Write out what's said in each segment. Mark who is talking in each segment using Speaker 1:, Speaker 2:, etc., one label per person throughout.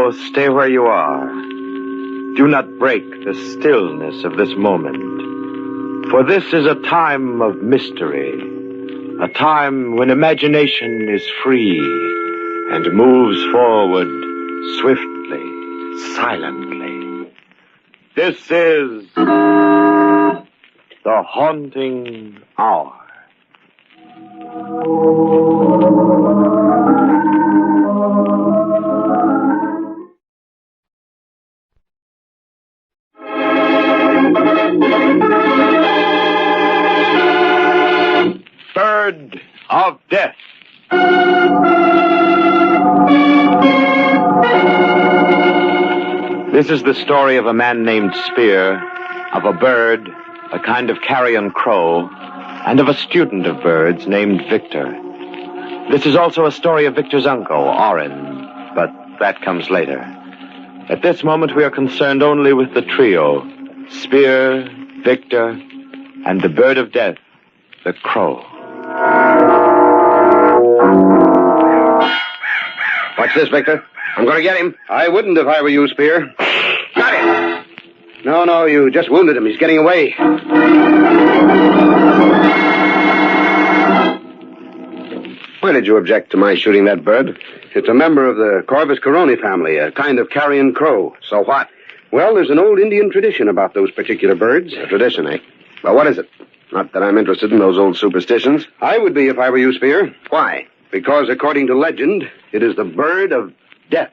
Speaker 1: So stay where you are. Do not break the stillness of this moment. For this is a time of mystery. A time when imagination is free and moves forward swiftly, silently. This is the Haunting Hour. Bird of Death. This is the story of a man named Spear, of a bird, a kind of carrion crow, and of a student of birds named Victor. This is also a story of Victor's uncle, Orin, but that comes later. At this moment, we are concerned only with the trio, Spear, Victor, and the bird of death, the crow.
Speaker 2: Watch this, Victor. I'm going to get him. I wouldn't if I were you, Spear. Got him. No, you just wounded him. He's getting away. Why did you object to my shooting that bird? It's a member of the Corvus Coroni family, a kind of carrion crow. So what? Well, there's an old Indian tradition about those particular birds. A tradition, eh? Well, what is it? Not that I'm interested in those old superstitions. I would be if I were you, Spear. Why? Because, according to legend, it is the bird of death.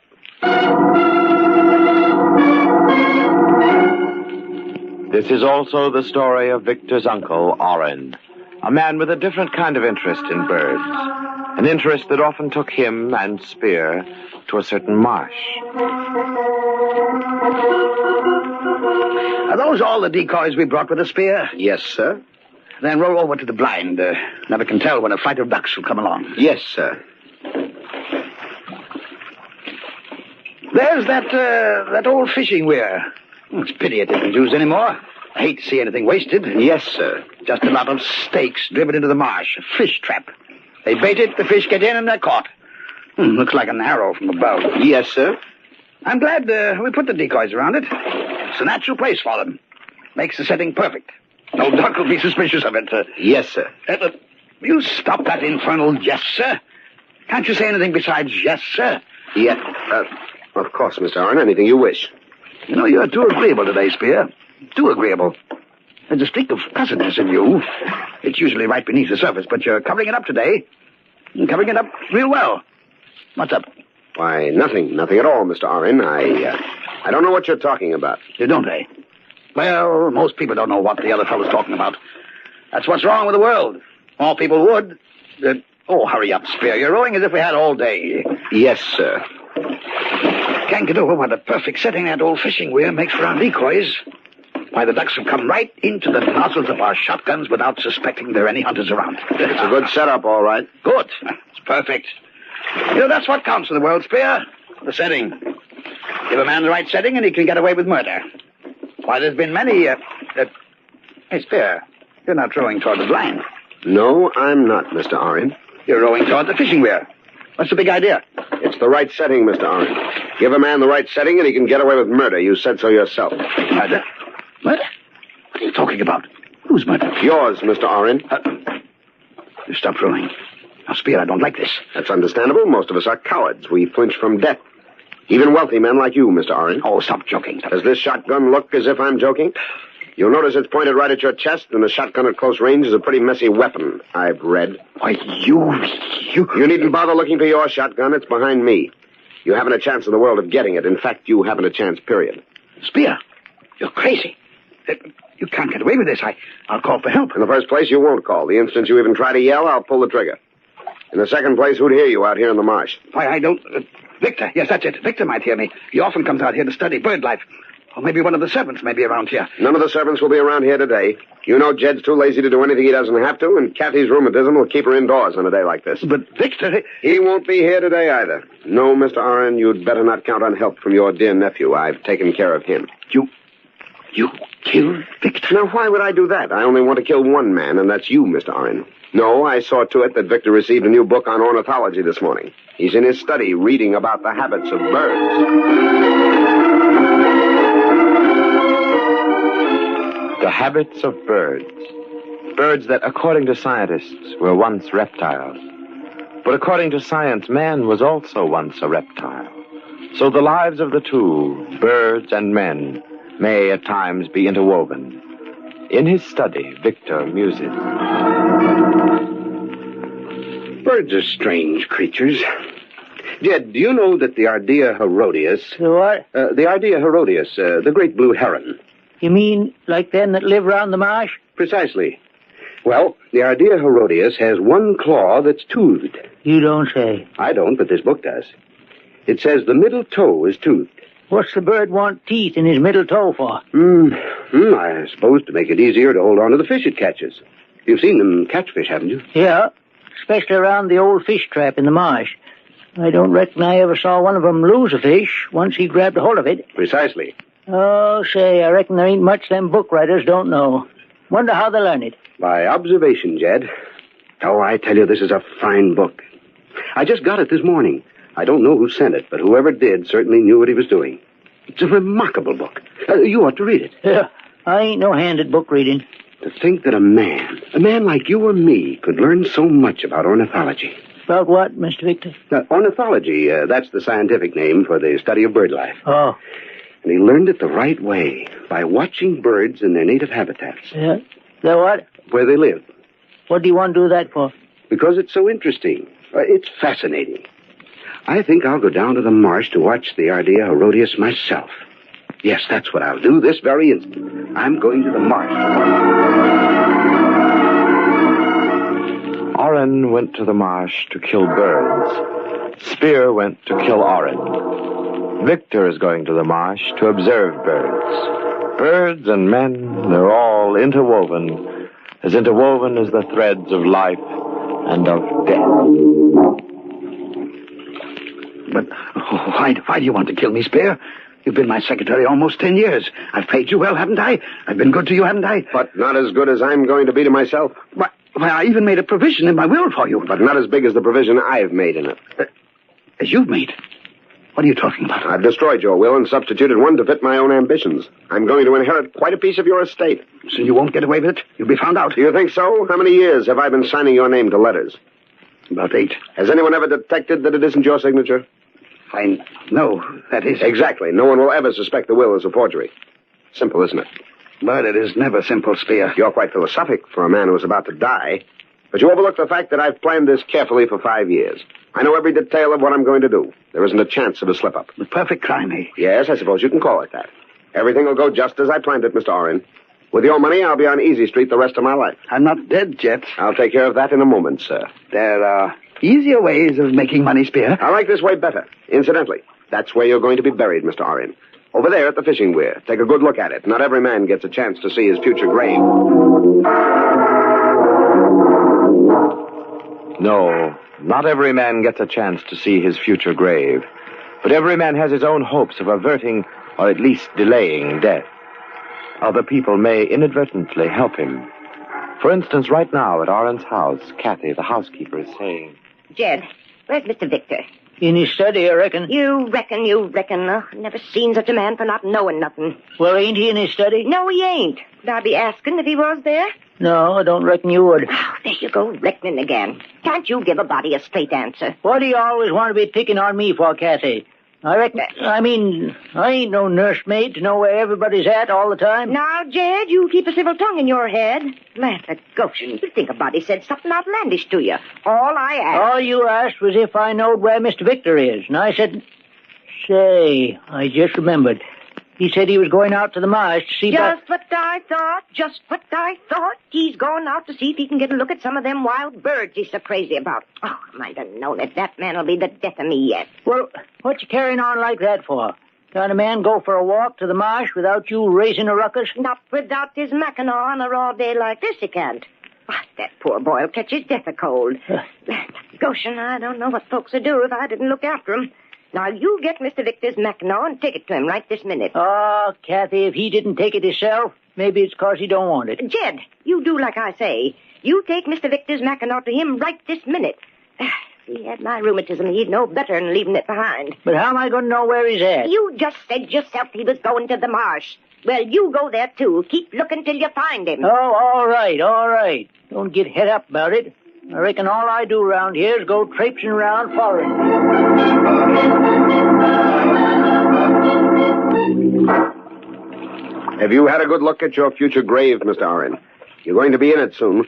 Speaker 1: This is also the story of Victor's uncle, Orin, a man with a different kind of interest in birds, an interest that often took him and Spear to a certain marsh.
Speaker 3: Are those all the decoys we brought with us, Spear?
Speaker 2: Yes, sir.
Speaker 3: Then roll over to the blind. Never can tell when a flight of ducks will come along.
Speaker 2: Yes, sir.
Speaker 3: There's that old fishing weir. It's a pity it isn't used anymore. I hate to see anything wasted.
Speaker 2: Yes, sir.
Speaker 3: Just a lot of stakes driven into the marsh. A fish trap. They bait it, the fish get in, and they're caught. Looks like an arrow from above.
Speaker 2: Yes, sir.
Speaker 3: I'm glad we put the decoys around it. It's a natural place for them. Makes the setting perfect. No duck will be suspicious of it.
Speaker 2: Yes, sir.
Speaker 3: You stop that infernal yes, sir. Can't you say anything besides yes, sir?
Speaker 2: Yeah, of course, Mr. Orin. Anything you wish.
Speaker 3: You know, you're too agreeable today, Spear. Too agreeable. There's a streak of cussedness in you. It's usually right beneath the surface, but you're covering it up today. You're covering it up real well. What's up?
Speaker 2: Why, nothing. Nothing at all, Mr. Orin. I don't know what you're talking about.
Speaker 3: You don't, eh? Well, most people don't know what the other fellow's talking about. That's what's wrong with the world. More people would. Hurry up, Spear. You're rowing as if we had all day.
Speaker 2: Yes, sir.
Speaker 3: Can't get over what a perfect setting that old fishing weir makes for our decoys. Why, the ducks will come right into the nozzles of our shotguns without suspecting there are any hunters around.
Speaker 2: It's a good setup, all right.
Speaker 3: Good. It's perfect. You know, that's what counts in the world, Spear. The setting. Give a man the right setting and he can get away with murder. Why, there's been many, Hey, Spear, you're not rowing toward the blind.
Speaker 2: No, I'm not, Mr. Orin.
Speaker 3: You're rowing toward the fishing weir. What's the big idea?
Speaker 2: It's the right setting, Mr. Orin. Give a man the right setting and he can get away with murder. You said so yourself.
Speaker 3: Murder? Murder? What are you talking about? Whose murder?
Speaker 2: Yours, Mr. Orin.
Speaker 3: You stop rowing. Now, Spear, I don't like this.
Speaker 2: That's understandable. Most of us are cowards. We flinch from death. Even wealthy men like you, Mr. Orin.
Speaker 3: Oh, stop joking.
Speaker 2: Does this shotgun look as if I'm joking? You'll notice it's pointed right at your chest, and the shotgun at close range is a pretty messy weapon, I've read.
Speaker 3: Why, you...
Speaker 2: You needn't bother looking for your shotgun. It's behind me. You haven't a chance in the world of getting it. In fact, you haven't a chance, period.
Speaker 3: Spear, you're crazy. You can't get away with this. I'll call for help.
Speaker 2: In the first place, you won't call. The instant you even try to yell, I'll pull the trigger. In the second place, who'd hear you out here in the marsh?
Speaker 3: Why, I don't... Victor, yes, that's it. Victor might hear me. He often comes out here to study bird life. Or maybe one of the servants may be around here.
Speaker 2: None of the servants will be around here today. You know Jed's too lazy to do anything he doesn't have to, and Kathy's rheumatism will keep her indoors on a day like this.
Speaker 3: But Victor...
Speaker 2: He won't be here today either. No, Mr. Orin, you'd better not count on help from your dear nephew. I've taken care of him.
Speaker 3: You killed Victor?
Speaker 2: Now, why would I do that? I only want to kill one man, and that's you, Mr. Orin. No, I saw to it that Victor received a new book on ornithology this morning. He's in his study reading about the habits of birds.
Speaker 1: The habits of birds. Birds that, according to scientists, were once reptiles. But according to science, man was also once a reptile. So the lives of the two, birds and men, may at times be interwoven. In his study, Victor muses.
Speaker 2: Birds are strange creatures. Jed, do you know that the Ardea Herodias...
Speaker 4: The what?
Speaker 2: The Ardea Herodias, the great blue heron.
Speaker 4: You mean like them that live round the marsh?
Speaker 2: Precisely. Well, the Ardea Herodias has one claw that's toothed.
Speaker 4: You don't say.
Speaker 2: I don't, but this book does. It says the middle toe is toothed.
Speaker 4: What's the bird want teeth in his middle toe for?
Speaker 2: I suppose to make it easier to hold on to the fish it catches. You've seen them catch fish, haven't you?
Speaker 4: Yeah, especially around the old fish trap in the marsh. I don't reckon I ever saw one of them lose a fish once he grabbed a hold of it.
Speaker 2: Precisely.
Speaker 4: Oh, say, I reckon there ain't much them book writers don't know. Wonder how they learn it.
Speaker 2: By observation, Jed. Oh, I tell you, this is a fine book. I just got it this morning. I don't know who sent it, but whoever did certainly knew what he was doing. It's a remarkable book. You ought to read it.
Speaker 4: Yeah, I ain't no hand at book reading.
Speaker 2: To think that a man like you or me, could learn so much about ornithology.
Speaker 4: About what, Mr. Victor?
Speaker 2: Ornithology, that's the scientific name for the study of bird life.
Speaker 4: Oh.
Speaker 2: And he learned it the right way, by watching birds in their native habitats.
Speaker 4: Yeah? The what?
Speaker 2: Where they live.
Speaker 4: What do you want to do that for?
Speaker 2: Because it's so interesting. It's fascinating. I think I'll go down to the marsh to watch the Ardea Herodias myself. Yes, that's what I'll do this very instant. I'm going to the marsh.
Speaker 1: Orin went to the marsh to kill birds. Spear went to kill Orin. Victor is going to the marsh to observe birds. Birds and men, they're all interwoven as the threads of life and of death.
Speaker 3: But why do you want to kill me, Spear? You've been my secretary almost 10 years. I've paid you well, haven't I? I've been good to you, haven't I?
Speaker 2: But not as good as I'm going to be to myself.
Speaker 3: Why, I even made a provision in my will for you.
Speaker 2: But not as big as the provision I've made in it.
Speaker 3: As you've made? What are you talking about?
Speaker 2: I've destroyed your will and substituted one to fit my own ambitions. I'm going to inherit quite a piece of your estate.
Speaker 3: So you won't get away with it? You'll be found out.
Speaker 2: Do you think so? How many years have I been signing your name to letters?
Speaker 3: About 8.
Speaker 2: Has anyone ever detected that it isn't your signature?
Speaker 3: Fine. No, that is...
Speaker 2: Exactly. No one will ever suspect the will is a forgery. Simple, isn't it?
Speaker 3: But it is never simple, Spear.
Speaker 2: You're quite philosophic for a man who is about to die. But you overlook the fact that I've planned this carefully for 5 years. I know every detail of what I'm going to do. There isn't a chance of a slip-up.
Speaker 3: The perfect crime, eh?
Speaker 2: Yes, I suppose you can call it that. Everything will go just as I planned it, Mr. Orin. With your money, I'll be on Easy Street the rest of my life.
Speaker 3: I'm not dead yet.
Speaker 2: I'll take care of that in a moment, sir.
Speaker 3: There are easier ways of making money, Spear.
Speaker 2: I like this way better. Incidentally, that's where you're going to be buried, Mr. Orin. Over there at the fishing weir. Take a good look at it. Not every man gets a chance to see his future grave.
Speaker 1: No, not every man gets a chance to see his future grave. But every man has his own hopes of averting, or at least delaying, death. Other people may inadvertently help him. For instance, right now at Orin's house, Kathy, the housekeeper, is saying...
Speaker 5: Jed, where's Mr. Victor?
Speaker 4: In his study, I reckon.
Speaker 5: You reckon. Never seen such a man for not knowing nothing.
Speaker 4: Well, ain't he in his study?
Speaker 5: No, he ain't. Would I be asking if he was there?
Speaker 4: No, I don't reckon you would.
Speaker 5: Oh, there you go, reckoning again. Can't you give a body a straight answer?
Speaker 4: What do you always want to be picking on me for, Kathy? I ain't no nursemaid to know where everybody's at all the time.
Speaker 5: Now, Jed, you keep a civil tongue in your head. Land of Goshen, you think a body said something outlandish to you. All I asked...
Speaker 4: All you asked was if I knowed where Mr. Victor is. And I said... Say, I just remembered. He said he was going out to the marsh to see...
Speaker 5: Just what I thought. He's going out to see if he can get a look at some of them wild birds he's so crazy about. Oh, I might have known it. That man will be the death of me yet.
Speaker 4: Well, what you carrying on like that for? Can a man go for a walk to the marsh without you raising a ruckus?
Speaker 5: Not without his mackinaw on a raw day like this, he can't. That poor boy'll catch his death of cold. Goshen, I don't know what folks would do if I didn't look after him. Now, you get Mr. Victor's Mackinaw and take it to him right this minute.
Speaker 4: Oh, Kathy, if he didn't take it himself, maybe it's 'cause he don't want it.
Speaker 5: Jed, you do like I say. You take Mr. Victor's Mackinaw to him right this minute. If he had my rheumatism, he'd know better than leaving it behind.
Speaker 4: But how am I going to know where he's at?
Speaker 5: You just said yourself he was going to the marsh. Well, you go there, too. Keep looking till you find him.
Speaker 4: Oh, all right. Don't get het up about it. I reckon all I do around here is go traipsing around following you.
Speaker 2: Have you had a good look at your future grave, Mr. Orin? You're going to be in it soon.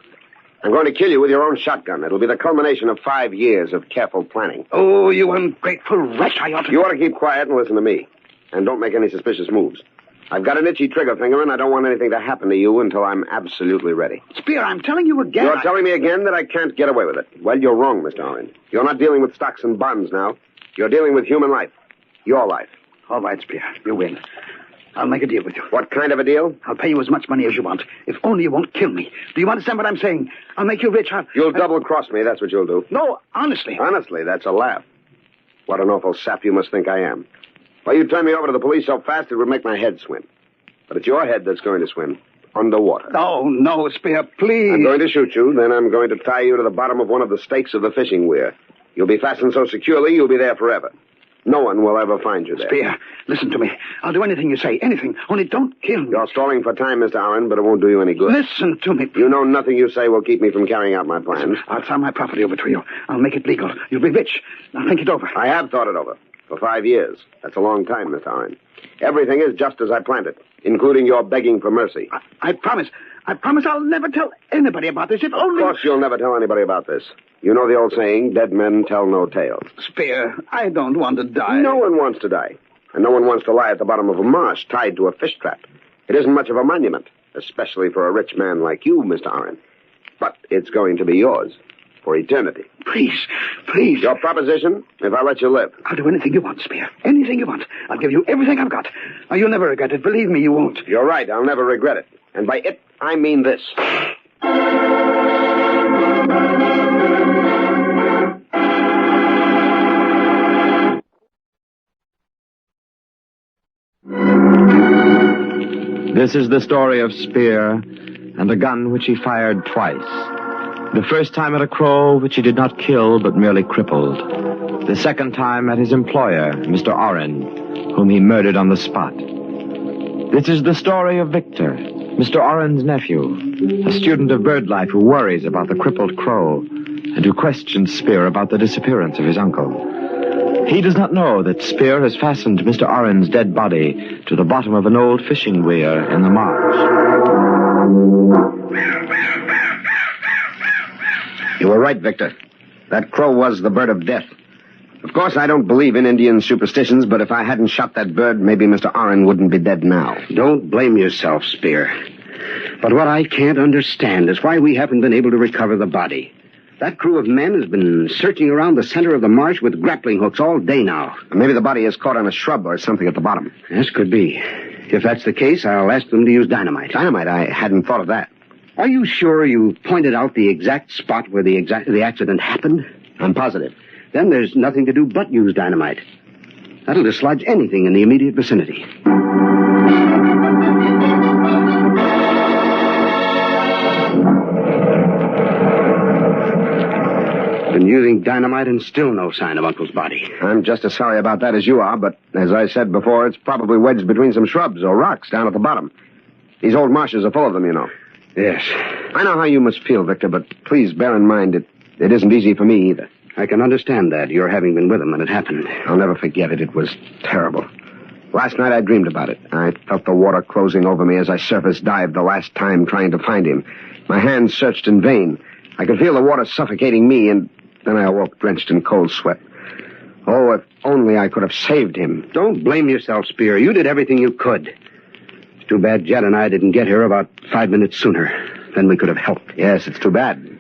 Speaker 2: I'm going to kill you with your own shotgun. It'll be the culmination of 5 years of careful planning.
Speaker 3: Oh, you ungrateful wretch. I ought to...
Speaker 2: You ought to keep quiet and listen to me. And don't make any suspicious moves. I've got an itchy trigger finger, and I don't want anything to happen to you until I'm absolutely ready.
Speaker 3: Spear, I'm telling you again.
Speaker 2: You're telling me again that I can't get away with it. Well, you're wrong, Mr. Orin. You're not dealing with stocks and bonds now. You're dealing with human life. Your life.
Speaker 3: All right, Spear. You win. I'll make a deal with you.
Speaker 2: What kind of a deal?
Speaker 3: I'll pay you as much money as you want, if only you won't kill me. Do you understand what I'm saying? I'll make you rich.
Speaker 2: You'll double-cross me, that's what you'll do.
Speaker 3: No, honestly.
Speaker 2: Honestly, that's a laugh. What an awful sap you must think I am. Well, you turn me over to the police so fast it would make my head swim. But it's your head that's going to swim underwater.
Speaker 3: No, Spear, please.
Speaker 2: I'm going to shoot you, then I'm going to tie you to the bottom of one of the stakes of the fishing weir. You'll be fastened so securely, you'll be there forever. No one will ever find you there.
Speaker 3: Spear, listen to me. I'll do anything you say, anything. Only don't kill me.
Speaker 2: You're stalling for time, Mr. Orin, but it won't do you any good.
Speaker 3: Listen to me.
Speaker 2: You know nothing you say will keep me from carrying out my plans.
Speaker 3: I'll sign my property over to you. I'll make it legal. You'll be rich. Now think it over.
Speaker 2: I have thought it over. For 5 years. That's a long time, Mr. Orin. Everything is just as I planned it, including your begging for mercy.
Speaker 3: I promise. I promise I'll never tell anybody about this, if only...
Speaker 2: Of course you'll never tell anybody about this. You know the old saying, dead men tell no tales.
Speaker 3: Spear, I don't want to die.
Speaker 2: No one wants to die. And no one wants to lie at the bottom of a marsh tied to a fish trap. It isn't much of a monument, especially for a rich man like you, Mr. Orin. But it's going to be yours. For eternity.
Speaker 3: Please.
Speaker 2: Your proposition, if I let you live.
Speaker 3: I'll do anything you want, Spear. Anything you want. I'll give you everything I've got. Now, you'll never regret it. Believe me, you won't.
Speaker 2: You're right. I'll never regret it. And by it, I mean this.
Speaker 1: This is the story of Spear and a gun which he fired twice. The first time at a crow which he did not kill but merely crippled. The second time at his employer, Mr. Orin, whom he murdered on the spot. This is the story of Victor, Mr. Orin's nephew, a student of bird life who worries about the crippled crow and who questions Spear about the disappearance of his uncle. He does not know that Spear has fastened Mr. Orin's dead body to the bottom of an old fishing weir in the marsh.
Speaker 2: You were right, Victor. That crow was the bird of death. Of course, I don't believe in Indian superstitions, but if I hadn't shot that bird, maybe Mr. Orin wouldn't be dead now.
Speaker 6: Don't blame yourself, Spear. But what I can't understand is why we haven't been able to recover the body. That crew of men has been searching around the center of the marsh with grappling hooks all day now.
Speaker 2: Maybe the body is caught on a shrub or something at the bottom.
Speaker 6: Yes, could be. If that's the case, I'll ask them to use dynamite.
Speaker 2: Dynamite? I hadn't thought of that.
Speaker 6: Are you sure you pointed out the exact spot where the accident happened?
Speaker 2: I'm positive.
Speaker 6: Then there's nothing to do but use dynamite. That'll dislodge anything in the immediate vicinity. Been using dynamite and still no sign of Uncle's body.
Speaker 2: I'm just as sorry about that as you are, but as I said before, it's probably wedged between some shrubs or rocks down at the bottom. These old marshes are full of them, you know.
Speaker 6: Yes.
Speaker 2: I know how you must feel, Victor, but please bear in mind it isn't easy for me either.
Speaker 6: I can understand that, your having been with him when it happened.
Speaker 2: I'll never forget it. It was terrible. Last night I dreamed about it. I felt the water closing over me as I surface dived the last time trying to find him. My hands searched in vain. I could feel the water suffocating me, and then I awoke drenched in cold sweat. Oh, if only I could have saved him.
Speaker 6: Don't blame yourself, Spear. You did everything you could. It's too bad Jed and I didn't get here about 5 minutes sooner. Then we could have helped.
Speaker 2: Yes, it's too bad.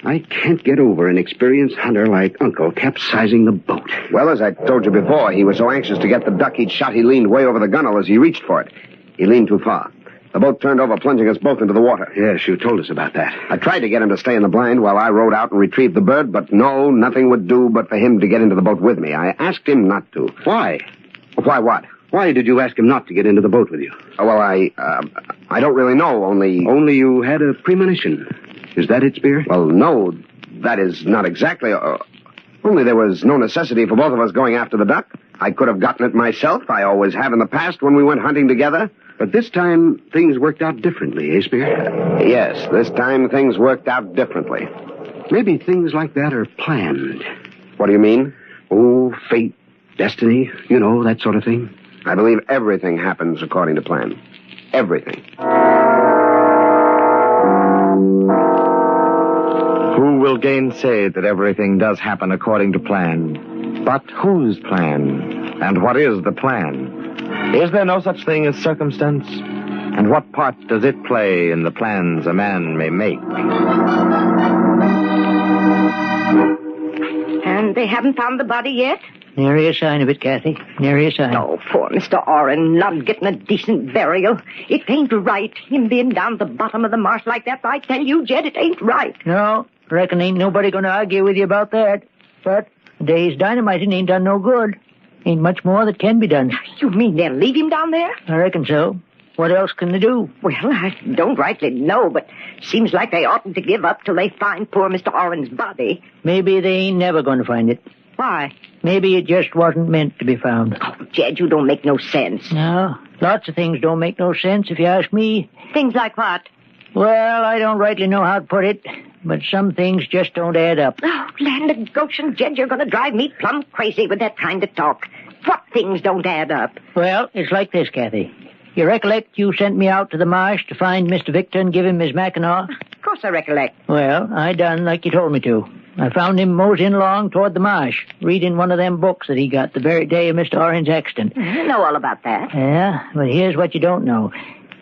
Speaker 6: I can't get over an experienced hunter like Uncle capsizing the boat.
Speaker 2: Well, as I told you before, he was so anxious to get the duck he'd shot, he leaned way over the gunwale as he reached for it. He leaned too far. The boat turned over, plunging us both into the water.
Speaker 6: Yes, you told us about that.
Speaker 2: I tried to get him to stay in the blind while I rowed out and retrieved the bird, but no, nothing would do but for him to get into the boat with me. I asked him not to.
Speaker 6: Why?
Speaker 2: Why what?
Speaker 6: Why did you ask him not to get into the boat with you?
Speaker 2: Well, I don't really know, only...
Speaker 6: Only you had a premonition. Is that it, Spear?
Speaker 2: Well, no, that is not exactly... only there was no necessity for both of us going after the duck. I could have gotten it myself. I always have in the past when we went hunting together.
Speaker 6: But this time, things worked out differently, eh, Spear?
Speaker 2: Yes, this time things worked out differently.
Speaker 6: Maybe things like that are planned.
Speaker 2: What do you mean?
Speaker 6: Oh, fate, destiny, you know, that sort of thing.
Speaker 2: I believe everything happens according to plan. Everything.
Speaker 1: Who will gainsay that everything does happen according to plan? But whose plan? And what is the plan? Is there no such thing as circumstance? And what part does it play in the plans a man may make?
Speaker 5: And they haven't found the body yet?
Speaker 4: Nary a sign of it, Kathy. Nary a sign.
Speaker 5: Oh, poor Mr. Orin, not getting a decent burial. It ain't right, him being down the bottom of the marsh like that. I tell you, Jed, it ain't right.
Speaker 4: No, reckon ain't nobody gonna argue with you about that. But a day's dynamiting ain't done no good. Ain't much more that can be done.
Speaker 5: You mean they'll leave him down there?
Speaker 4: I reckon so. What else can they do?
Speaker 5: Well, I don't rightly know, but seems like they oughtn't to give up till they find poor Mr. Orin's body.
Speaker 4: Maybe they ain't never going to find it.
Speaker 5: Why?
Speaker 4: Maybe it just wasn't meant to be found.
Speaker 5: Oh, Jed, you don't make no sense.
Speaker 4: No, lots of things don't make no sense if you ask me.
Speaker 5: Things like what?
Speaker 4: Well, I don't rightly know how to put it, but some things just don't add up.
Speaker 5: Oh, land of Goshen, Jed, you're going to drive me plumb crazy with that kind of talk. What things don't add up?
Speaker 4: Well, it's like this, Kathy. You recollect you sent me out to the marsh to find Mr. Victor and give him his Mackinaw?
Speaker 5: Of course I recollect.
Speaker 4: Well, I done like you told me to. I found him moseying along toward the marsh, reading one of them books that he got the very day of Mr. Orin's accident.
Speaker 5: I know all about that.
Speaker 4: Yeah, but here's what you don't know.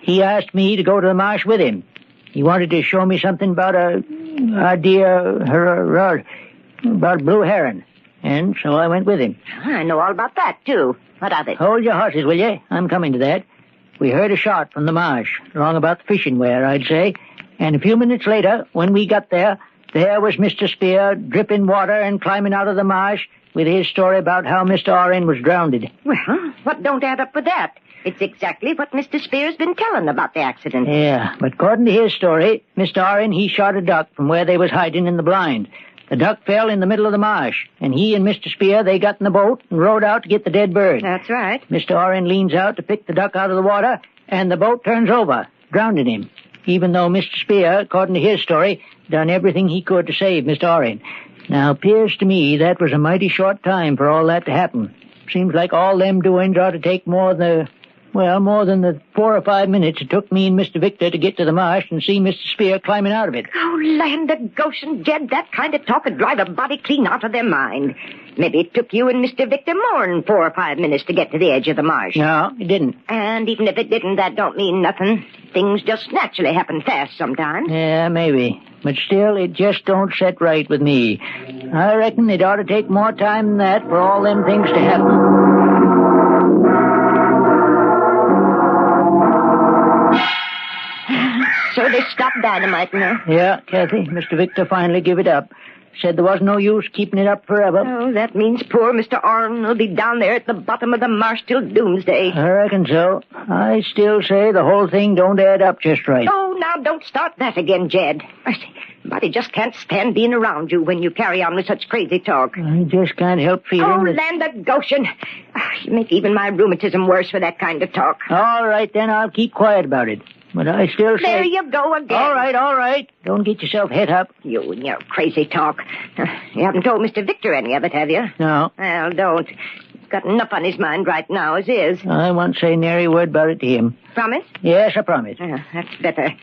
Speaker 4: He asked me to go to the marsh with him. He wanted to show me something about about blue heron. And so I went with him.
Speaker 5: I know all about that, too. What of it?
Speaker 4: Hold your horses, will you? I'm coming to that. We heard a shot from the marsh, along about the fishing weir, I'd say. And a few minutes later, when we got there was Mr. Spear dripping water and climbing out of the marsh with his story about how Mr. Orin was drowned.
Speaker 5: Well, what don't add up with that? It's exactly what Mr. Spear's been telling about the accident.
Speaker 4: Yeah, but according to his story, Mr. Orin, he shot a duck from where they was hiding in the blind. The duck fell in the middle of the marsh, and he and Mr. Spear, they got in the boat and rowed out to get the dead bird.
Speaker 5: That's right.
Speaker 4: Mr. Orin leans out to pick the duck out of the water, and the boat turns over, drowning him, even though Mr. Spear, according to his story, done everything he could to save Mr. Orin. Now, appears to me that was a mighty short time for all that to happen. Seems like all them doings ought to take more than the 4 or 5 minutes it took me and Mr. Victor to get to the marsh and see Mr. Spear climbing out of it.
Speaker 5: Oh, land of Goshen, Jed, that kind of talk would drive a body clean out of their mind. Maybe it took you and Mr. Victor more than 4 or 5 minutes to get to the edge of the marsh.
Speaker 4: No, it didn't.
Speaker 5: And even if it didn't, that don't mean nothing. Things just naturally happen fast sometimes.
Speaker 4: Yeah, maybe. But still, it just don't set right with me. I reckon it ought to take more time than that for all them things to happen.
Speaker 5: So they stopped dynamiting her.
Speaker 4: Yeah, Kathy, Mr. Victor finally gave it up. Said there was no use keeping it up forever.
Speaker 5: Oh, that means poor Mr. Orin will be down there at the bottom of the marsh till doomsday.
Speaker 4: I reckon so. I still say the whole thing don't add up just right.
Speaker 5: Oh, now don't start that again, Jed. I say, Buddy just can't stand being around you when you carry on with such crazy talk.
Speaker 4: I just can't help feeling
Speaker 5: Oh,
Speaker 4: that...
Speaker 5: land of Goshen. You make even my rheumatism worse for that kind of talk.
Speaker 4: All right, then, I'll keep quiet about it. But I still say...
Speaker 5: There you go again.
Speaker 4: All right. Don't get yourself het up.
Speaker 5: You and your crazy talk. You haven't told Mr. Victor any of it, have you?
Speaker 4: No.
Speaker 5: Well, don't. He's got enough on his mind right now as is.
Speaker 4: I won't say nary word about it to him.
Speaker 5: Promise?
Speaker 4: Yes, I promise.
Speaker 5: That's better.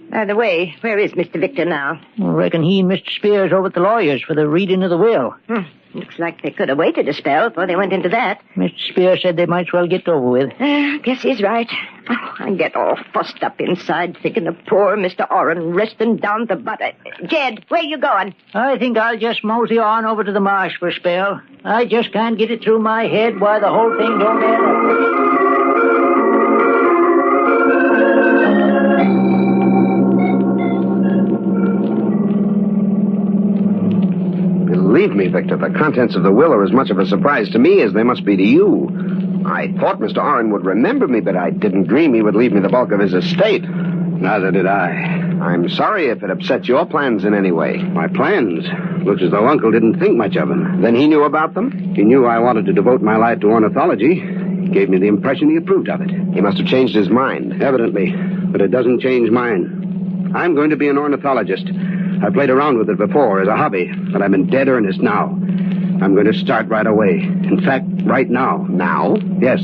Speaker 5: By the way, where is Mr. Victor now?
Speaker 4: I reckon he and Mr. Spears over at the lawyer's for the reading of the will.
Speaker 5: Looks like they could have waited a spell before they went into that.
Speaker 4: Mr. Spears said they might as well get over with.
Speaker 5: Guess he's right. Oh, I get all fussed up inside thinking of poor Mr. Orin resting down the butt. Jed, where you going?
Speaker 4: I think I'll just mosey on over to the marsh for a spell. I just can't get it through my head why the whole thing don't add up.
Speaker 2: me, Victor. The contents of the will are as much of a surprise to me as they must be to you. I thought Mr. Orin would remember me, but I didn't dream he would leave me the bulk of his estate.
Speaker 6: Neither did I.
Speaker 2: I'm sorry if it upsets your plans in any way.
Speaker 6: My plans? Looks as though Uncle didn't think much of them.
Speaker 2: Then he knew about them?
Speaker 6: He knew I wanted to devote my life to ornithology. He gave me the impression he approved of it.
Speaker 2: He must have changed his mind.
Speaker 6: Evidently, but it doesn't change mine. I'm going to be an ornithologist. I played around with it before as a hobby, but I'm in dead earnest now. I'm going to start right away. In fact, right now.
Speaker 2: Now?
Speaker 6: Yes.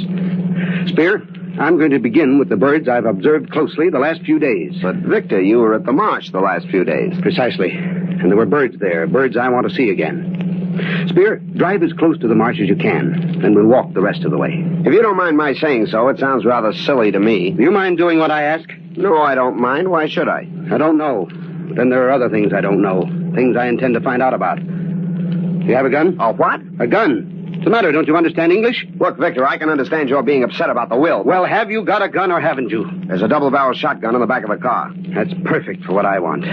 Speaker 6: Spear, I'm going to begin with the birds I've observed closely the last few days.
Speaker 2: But, Victor, you were at the marsh the last few days.
Speaker 6: Precisely. And there were birds there, birds I want to see again. Spear, drive as close to the marsh as you can, then we'll walk the rest of the way.
Speaker 2: If you don't mind my saying so, it sounds rather silly to me.
Speaker 6: Do you mind doing what I ask?
Speaker 2: No, I don't mind. Why should I?
Speaker 6: I don't know. But then there are other things I don't know. Things I intend to find out about. You have a gun?
Speaker 2: A what?
Speaker 6: A gun. What's the matter? Don't you understand English?
Speaker 2: Look, Victor, I can understand your being upset about the will.
Speaker 6: Well, have you got a gun or haven't you?
Speaker 2: There's a double-barrel shotgun in the back of the car.
Speaker 6: That's perfect for what I want.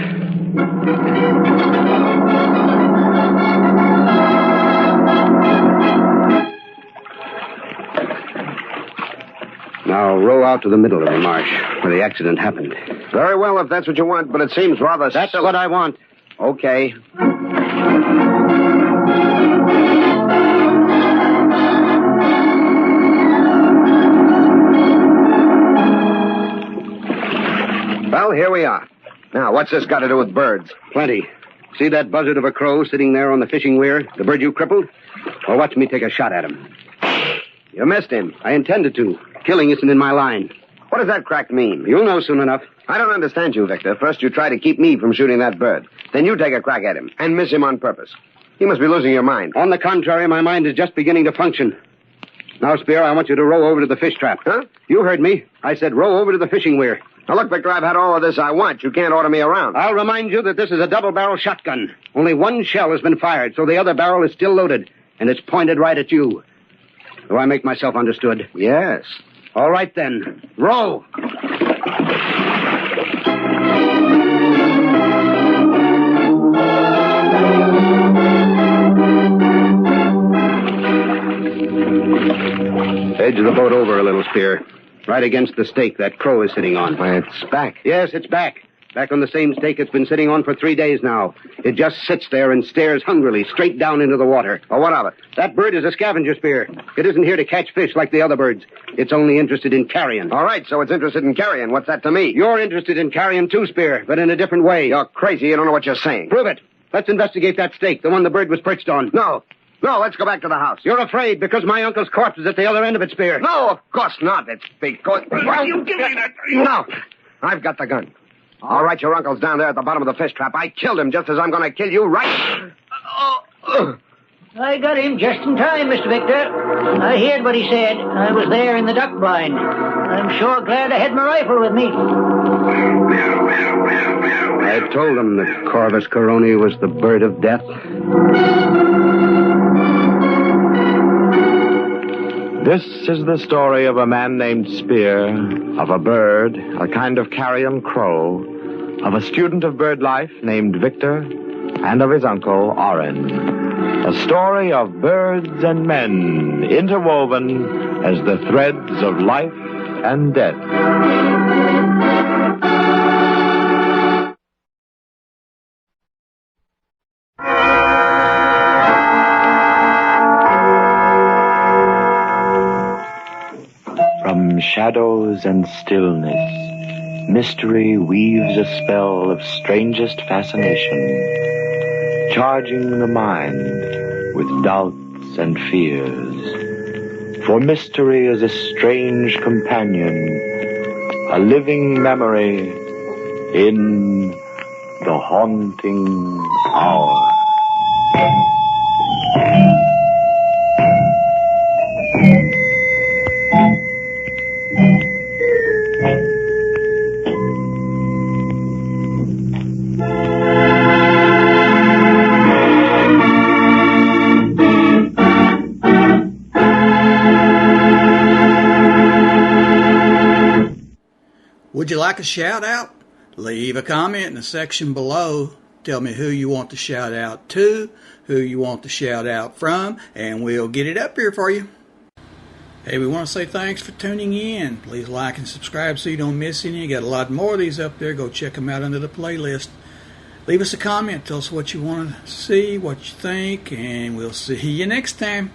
Speaker 6: Now, row out to the middle of the marsh, where the accident happened.
Speaker 2: Very well, if that's what you want, but it seems rather
Speaker 6: That's
Speaker 2: silly.
Speaker 6: what I want.
Speaker 2: Okay. Well, here we are. Now, what's this got to do with birds?
Speaker 6: Plenty. See that buzzard of a crow sitting there on the fishing weir? The bird you crippled? Well, watch me take a shot at him.
Speaker 2: You missed him.
Speaker 6: I intended to. Killing isn't in my line.
Speaker 2: What does that crack mean?
Speaker 6: You'll know soon enough.
Speaker 2: I don't understand you, Victor. First, you try to keep me from shooting that bird. Then you take a crack at him and miss him on purpose. You must be losing your mind.
Speaker 6: On the contrary, my mind is just beginning to function. Now, Spear, I want you to row over to the fish trap.
Speaker 2: Huh?
Speaker 6: You heard me. I said row over to the fishing weir.
Speaker 2: Now, look, Victor, I've had all of this I want. You can't order me around.
Speaker 6: I'll remind you that this is a double-barrel shotgun. Only one shell has been fired, so the other barrel is still loaded, and it's pointed right at you. Do I make myself understood?
Speaker 2: Yes.
Speaker 6: All right, then. Row! Edge the boat over a little, Spear. Right against the stake that crow is sitting on.
Speaker 2: Why, it's back.
Speaker 6: Yes, it's back. Back on the same stake it's been sitting on for 3 days now. It just sits there and stares hungrily straight down into the water.
Speaker 2: Oh, what of it?
Speaker 6: That bird is a scavenger, Spear. It isn't here to catch fish like the other birds. It's only interested in carrion.
Speaker 2: All right, so it's interested in carrion. What's that to me?
Speaker 6: You're interested in carrion too, Spear, but in a different way.
Speaker 2: You're crazy. You don't know what you're saying.
Speaker 6: Prove it. Let's investigate that stake, the one the bird was perched on.
Speaker 2: No. No, let's go back to the house.
Speaker 6: You're afraid because my uncle's corpse is at the other end of it, Spear.
Speaker 2: No, of course not. It's because...
Speaker 3: Well, you give me that...
Speaker 2: No. I've got the gun. All right, your uncle's down there at the bottom of the fish trap. I killed him just as I'm going to kill you right...
Speaker 4: I got him just in time, Mr. Victor. I heard what he said. I was there in the duck blind. I'm sure glad I had my rifle with me.
Speaker 6: I told him that Corvus Coroni was the bird of death.
Speaker 1: This is the story of a man named Spear, of a bird, a kind of carrion crow, of a student of bird life named Victor, and of his uncle, Orin. A story of birds and men interwoven as the threads of life and death. From shadows and stillness, mystery weaves a spell of strangest fascination, charging the mind with doubts and fears. For mystery is a strange companion, a living memory in the haunting hour.
Speaker 7: Would you like a shout out? Leave a comment in the section below. Tell me who you want to shout out to, who you want to shout out from, and we'll get it up here for you. Hey, we want to say thanks for tuning in. Please like and subscribe so you don't miss any. You got a lot more of these up there. Go check them out under the playlist. Leave us a comment. Tell us what you want to see, what you think, and we'll see you next time.